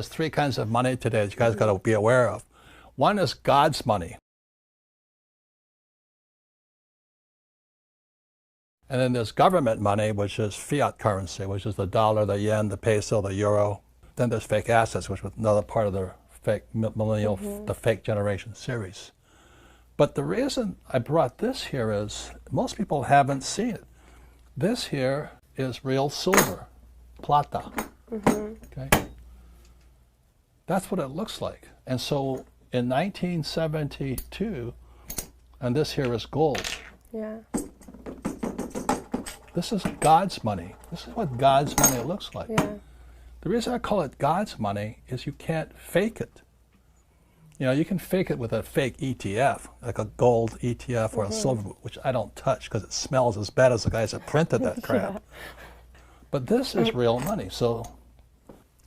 There's three kinds of money today that you guys got to be aware of. One is God's money. And then there's government money, which is fiat currency, which is the dollar, the yen, the peso, the euro. Then there's fake assets, which was another part of the fake millennial, the fake generation series. But the reason I brought this here is most people haven't seen it. This here is real silver, plata. Okay, that's what it looks like. And so in 1972, and this here is gold. Yeah. This is God's money. This is what God's money looks like. Yeah. The reason I call it God's money is you can't fake it. You know, you can fake it with a fake ETF, like a gold ETF or a silver, which I don't touch because it smells as bad as the guys that printed that crap. But this is real money. So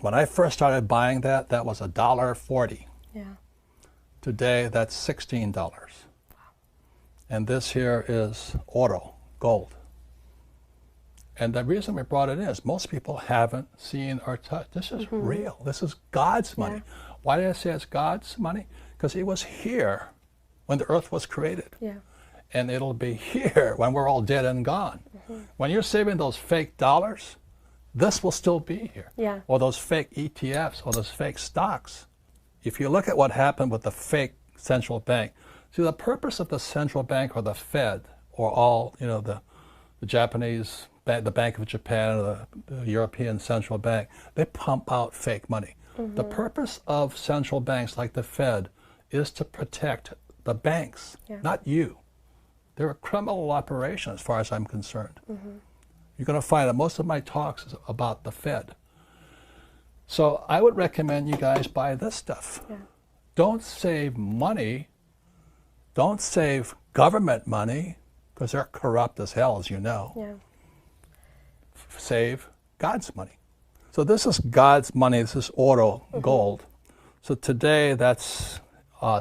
when I first started buying that, that was $1.40. Yeah. Today, that's $16. Wow. And this here is oro, gold. And the reason we brought it in is most people haven't seen or touched. This is real. This is God's money. Yeah. Why did I say it's God's money? Because it was here when the earth was created. Yeah. And it'll be here when we're all dead and gone. When you're saving those fake dollars, this will still be here. Yeah. Or those fake ETFs or those fake stocks. If you look at what happened with the fake central bank, see the purpose of the central bank or the Fed or all, you know, the Japanese, the Bank of Japan, or the European Central Bank, they pump out fake money. The purpose of central banks like the Fed is to protect the banks, not you. They're a criminal operation as far as I'm concerned. You're going to find that most of my talks is about the Fed. So I would recommend you guys buy this stuff. Yeah. Don't save money. Don't save government money, because they're corrupt as hell, as you know. Yeah. Save God's money. So this is God's money. This is oro, gold. So today, that's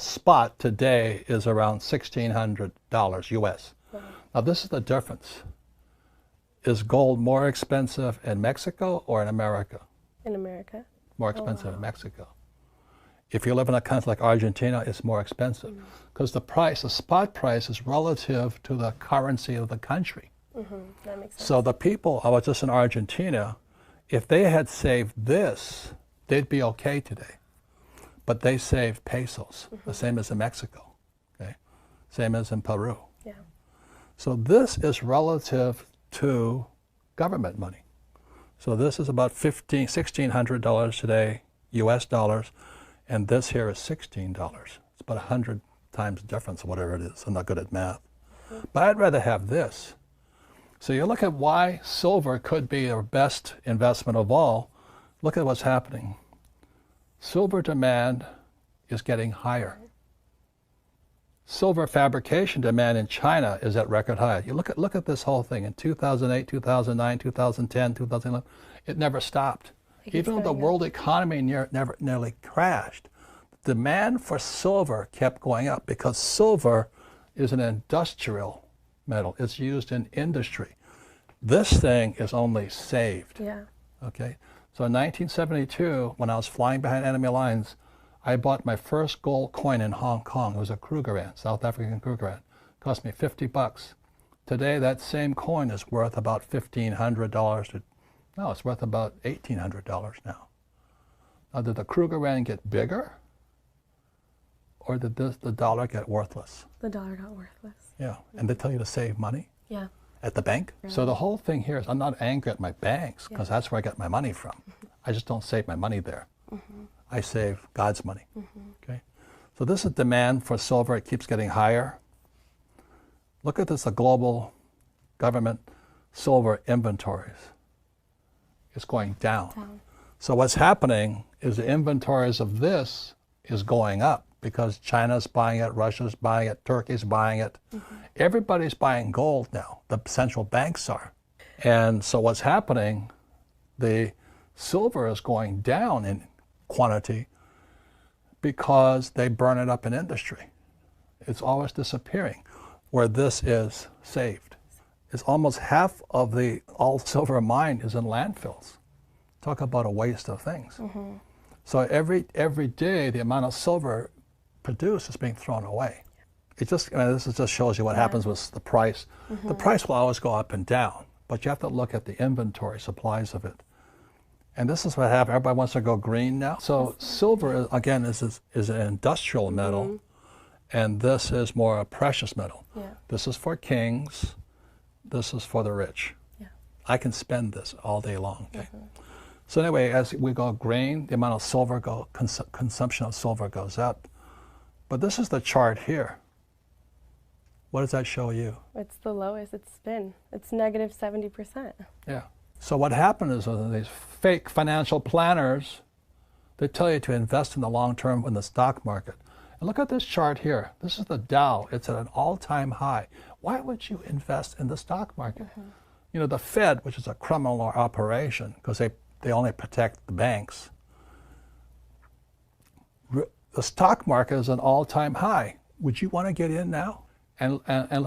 spot today is around $1,600 US. Now this is the difference. Is gold more expensive in Mexico or in America? In America. More expensive in Mexico. If you live in a country like Argentina, it's more expensive because the price, the spot price, is relative to the currency of the country. That makes sense. So the people, I was just in Argentina, if they had saved this, they'd be okay today. But they saved pesos, the same as in Mexico, okay? Same as in Peru. Yeah. So this is relative to government money. So this is about $1,600 today, US dollars, and this here is $16. It's about 100 times difference, whatever it is. I'm not good at math. But I'd rather have this. So you look at why silver could be our best investment of all. Look at what's happening. Silver demand is getting higher. Silver fabrication demand in China is at record high. You look at this whole thing in 2008, 2009, 2010, 2011. It never stopped. Even though the world economy nearly crashed, the demand for silver kept going up because silver is an industrial metal. It's used in industry. This thing is only saved. Yeah. Okay. So in 1972, when I was flying behind enemy lines, I bought my first gold coin in Hong Kong. It was a Krugerrand, South African Krugerrand. It cost me $50. Today, that same coin is worth about $1,500 no, it's worth about $1,800 now. Now, did the Krugerrand get bigger, or did the dollar get worthless? The dollar got worthless. Yeah, and they tell you to save money? Yeah. At the bank? Right. So the whole thing here is I'm not angry at my banks, because that's where I get my money from. I just don't save my money there. I save God's money. Okay. So this is demand for silver. It keeps getting higher. Look at this, the global government silver inventories. It's going down. So what's happening is the inventories of this is going up because China's buying it, Russia's buying it, Turkey's buying it. Everybody's buying gold now. The central banks are. And so what's happening, the silver is going down in quantity because they burn it up in industry. It's always disappearing, where this is saved. It's almost half of the all silver mine is in landfills. Talk about a waste of things. So every day, the amount of silver produced is being thrown away. It just, this just shows you what happens with the price. The price will always go up and down, but you have to look at the inventory supplies of it. And this is what happens. Everybody wants to go green now. So silver, again, is an industrial metal, and this is more a precious metal. Yeah. This is for kings. This is for the rich. Yeah. I can spend this all day long. Okay. So anyway, as we go green, the amount of silver consumption of silver goes up. But this is the chart here. What does that show you? It's the lowest it's been. It's negative 70%. Yeah. So what happened is these fake financial planners, they tell you to invest in the long term in the stock market. And look at this chart here. This is the Dow. It's at an all-time high. Why would you invest in the stock market? You know, the Fed, which is a criminal operation, because they only protect the banks. The stock market is an all-time high. Would you want to get in now? And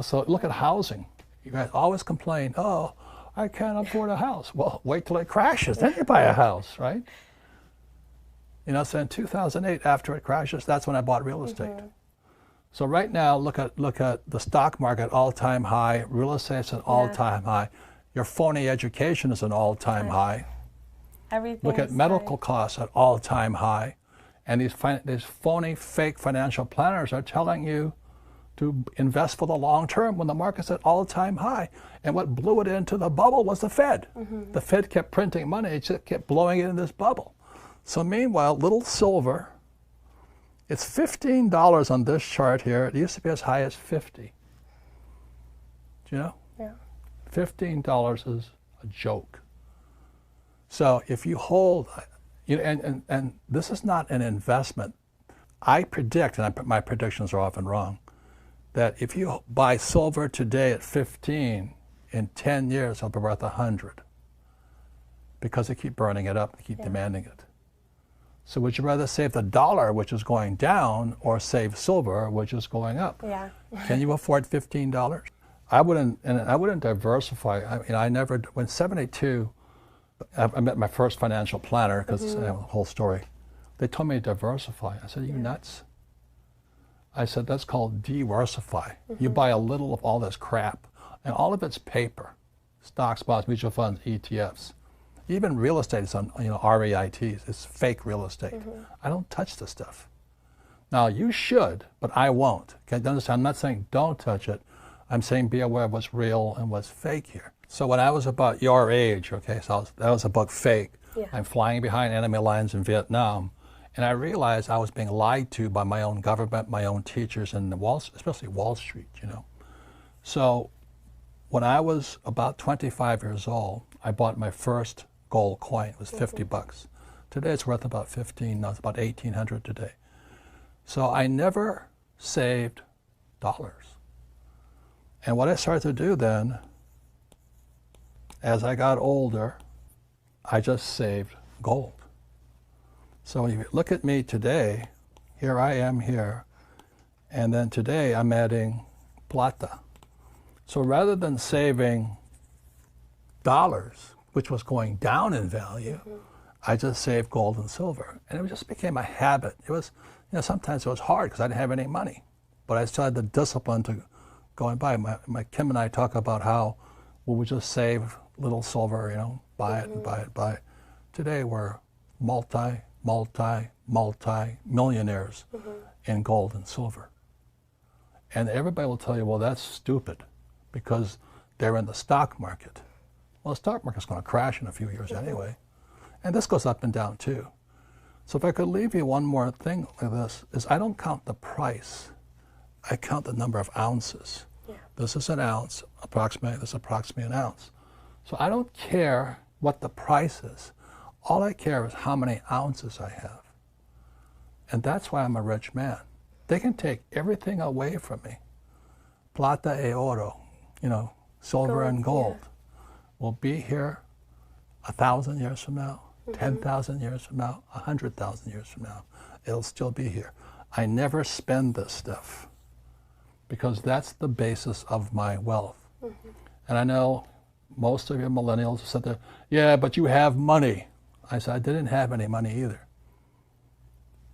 so look at housing. You guys always complain, oh, I can't afford a house. Well, wait till it crashes, then you buy a house, right? You know, so in 2008, after it crashes, that's when I bought real estate. So right now, look at the stock market, all-time high. Real estate's an all-time high. Your phony education is an all-time high. Everything. Look at medical costs at all-time high. And these phony, fake financial planners are telling you to invest for the long term when the market's at all-time high. And what blew it into the bubble was the Fed. The Fed kept printing money. It just kept blowing it in this bubble. So meanwhile, little silver, it's $15 on this chart here. It used to be as high as 50. Do you know? Yeah. $15 is a joke. So if you hold, you know, and this is not an investment. I predict, and my predictions are often wrong, that if you buy silver today at 15, in 10 years it'll be worth 100, because they keep burning it up, they keep demanding it. So would you rather save the dollar, which is going down, or save silver, which is going up? Yeah. Can you afford $15? I wouldn't diversify. I mean, I never, when 72, I met my first financial planner, because the whole story. They told me to diversify. I said, are you nuts? I said, that's called diversify. You buy a little of all this crap, and all of it's paper. Stocks, bonds, mutual funds, ETFs. Even real estate is on, you know, REITs. It's fake real estate. I don't touch the stuff. Now, you should, but I won't. Okay, understand? I'm not saying don't touch it. I'm saying be aware of what's real and what's fake here. So when I was about your age, okay, so that was a book, Fake. Yeah. I'm flying behind enemy lines in Vietnam, and I realized I was being lied to by my own government, my own teachers, and especially Wall Street, you know. So when I was about 25 years old, I bought my first gold coin. It was 50 bucks. Today it's worth about 15, now it's about 1,800 today. So I never saved dollars. And what I started to do then, as I got older, I just saved gold. So if you look at me today, here I am here, and then today I'm adding plata. So rather than saving dollars, which was going down in value, I just saved gold and silver. And it just became a habit. It was, you know, sometimes it was hard because I didn't have any money, but I still had the discipline to go and buy. My Kim and I talk about how we would just save little silver, you know, buy it and buy it, buy it. Today we're multi-millionaires in gold and silver. And everybody will tell you, well, that's stupid because they're in the stock market. Well, the stock market's going to crash in a few years anyway. And this goes up and down too. So if I could leave you one more thing like this, is I don't count the price. I count the number of ounces. Yeah. This is an ounce, approximately, this is approximately an ounce. So I don't care what the price is. All I care is how many ounces I have. And that's why I'm a rich man. They can take everything away from me. Plata e oro, you know, silver and gold. Yeah. Will be here 1,000 years from now, 10,000 years from now, 100,000 years from now. It'll still be here. I never spend this stuff because that's the basis of my wealth. And I know most of your millennials said that, yeah, but you have money. I said, I didn't have any money either.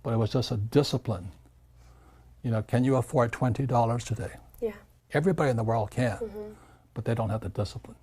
but it was just a discipline. You know, can you afford $20 today? Yeah. Everybody in the world can, but they don't have the discipline.